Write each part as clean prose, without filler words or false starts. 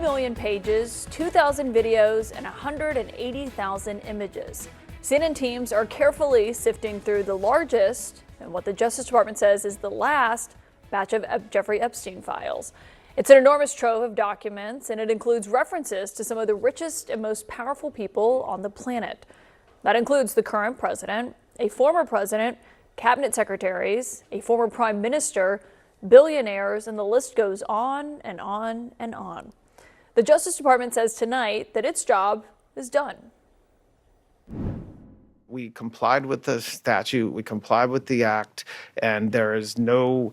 million pages, 2,000 videos, and 180,000 images. CNN teams are carefully sifting through the largest, and what the Justice Department says is the last, batch of Jeffrey Epstein files. It's an enormous trove of documents, and it includes references to some of the richest and most powerful people on the planet. That includes the current president, a former president, cabinet secretaries, a former prime minister, billionaires, and the list goes on and on and on. The Justice Department says tonight that its job is done. We complied with the statute, we complied with the act, and there is no,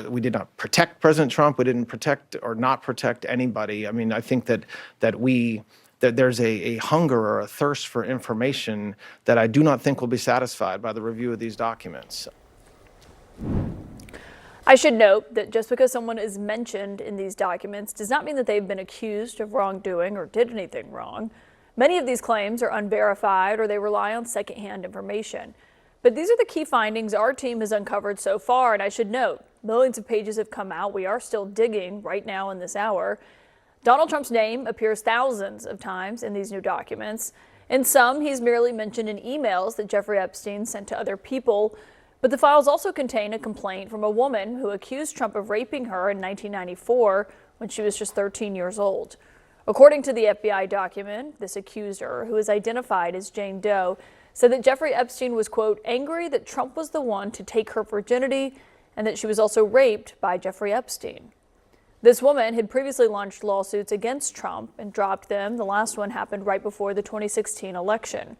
we did not protect President Trump, we didn't protect or not protect anybody. I mean, I think that there's a hunger or a thirst for information that I do not think will be satisfied by the review of these documents. I should note that just because someone is mentioned in these documents does not mean that they've been accused of wrongdoing or did anything wrong. Many of these claims are unverified or they rely on secondhand information. But these are the key findings our team has uncovered so far, and I should note, millions of pages have come out. We are still digging right now in this hour. Donald Trump's name appears thousands of times in these new documents. In some, he's merely mentioned in emails that Jeffrey Epstein sent to other people. But the files also contain a complaint from a woman who accused Trump of raping her in 1994 when she was just 13 years old. According to the FBI document, this accuser, who is identified as Jane Doe, said that Jeffrey Epstein was, quote, angry that Trump was the one to take her virginity and that she was also raped by Jeffrey Epstein. This woman had previously launched lawsuits against Trump and dropped them. The last one happened right before the 2016 election.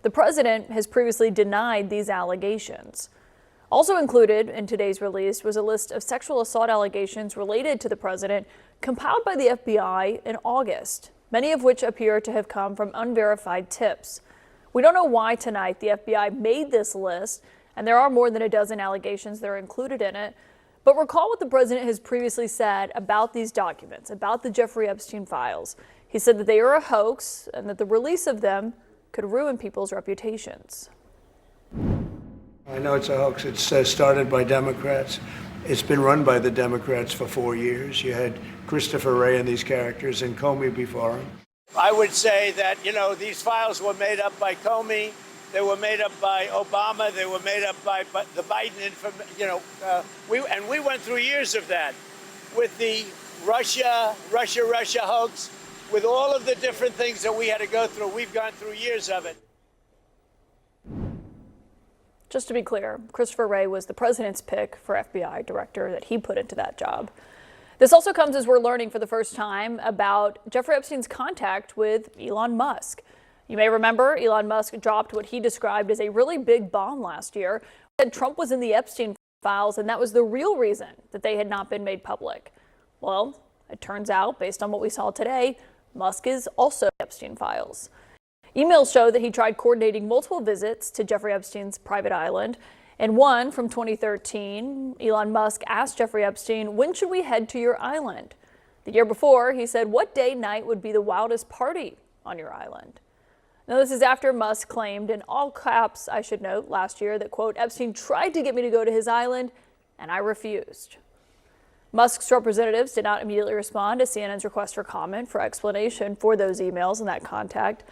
The president has previously denied these allegations. Also included in today's release was a list of sexual assault allegations related to the president compiled by the FBI in August, many of which appear to have come from unverified tips. We don't know why tonight the FBI made this list, and there are more than a dozen allegations that are included in it. But recall what the president has previously said about these documents, about the Jeffrey Epstein files. He said that they are a hoax and that the release of them could ruin people's reputations. I know it's a hoax. It's started by Democrats. It's been run by the Democrats for 4 years. You had Christopher Wray and these characters and Comey before him. I would say that, these files were made up by Comey. They were made up by Obama. They were made up by the Biden, we went through years of that with the Russia hoax, with all of the different things that we had to go through. We've gone through years of it. Just to be clear, Christopher Wray was the president's pick for FBI director that he put into that job. This also comes as we're learning for the first time about Jeffrey Epstein's contact with Elon Musk. You may remember Elon Musk dropped what he described as a really big bomb last year. He said Trump was in the Epstein files, and that was the real reason that they had not been made public. Well, it turns out, based on what we saw today, Musk is also in the Epstein files. Emails show that he tried coordinating multiple visits to Jeffrey Epstein's private island. In one from 2013, Elon Musk asked Jeffrey Epstein, when should we head to your island? The year before, he said, what day night would be the wildest party on your island? Now, this is after Musk claimed, in all caps, I should note, last year that, quote, Epstein tried to get me to go to his island, and I refused. Musk's representatives did not immediately respond to CNN's request for comment for explanation for those emails and that contact.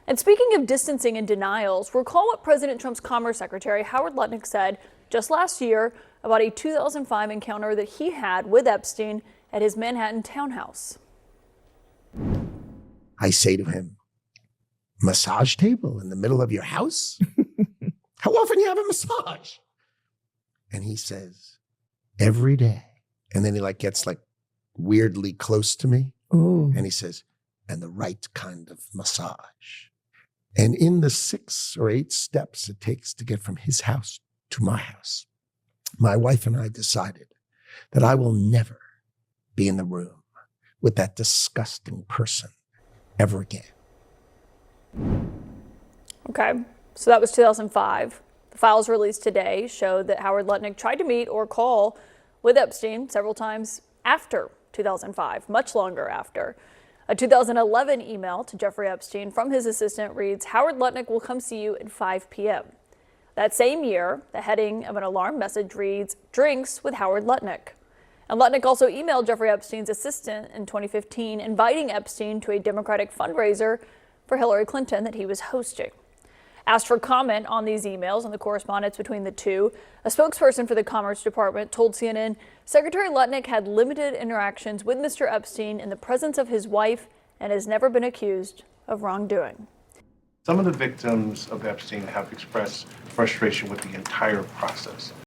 And speaking of distancing and denials, recall what President Trump's Commerce Secretary Howard Lutnick said just last year about a 2005 encounter that he had with Epstein at his Manhattan townhouse. I say to him, massage table in the middle of your house? How often you have a massage? And he says, every day. And then he gets weirdly close to me. Ooh. And he says, and the right kind of massage. And in the 6 or 8 steps it takes to get from his house to my house, my wife and I decided that I will never be in the room with that disgusting person ever again. Okay, so that was 2005. The files released today showed that Howard Lutnick tried to meet or call with Epstein several times after 2005, much longer after. A 2011 email to Jeffrey Epstein from his assistant reads, Howard Lutnick will come see you at 5 p.m. That same year, the heading of an alarm message reads, Drinks with Howard Lutnick. And Lutnick also emailed Jeffrey Epstein's assistant in 2015, inviting Epstein to a Democratic fundraiser for Hillary Clinton that he was hosting. Asked for comment on these emails and the correspondence between the two, a spokesperson for the Commerce Department told CNN Secretary Lutnick had limited interactions with Mr. Epstein in the presence of his wife and has never been accused of wrongdoing. Some of the victims of Epstein have expressed frustration with the entire process.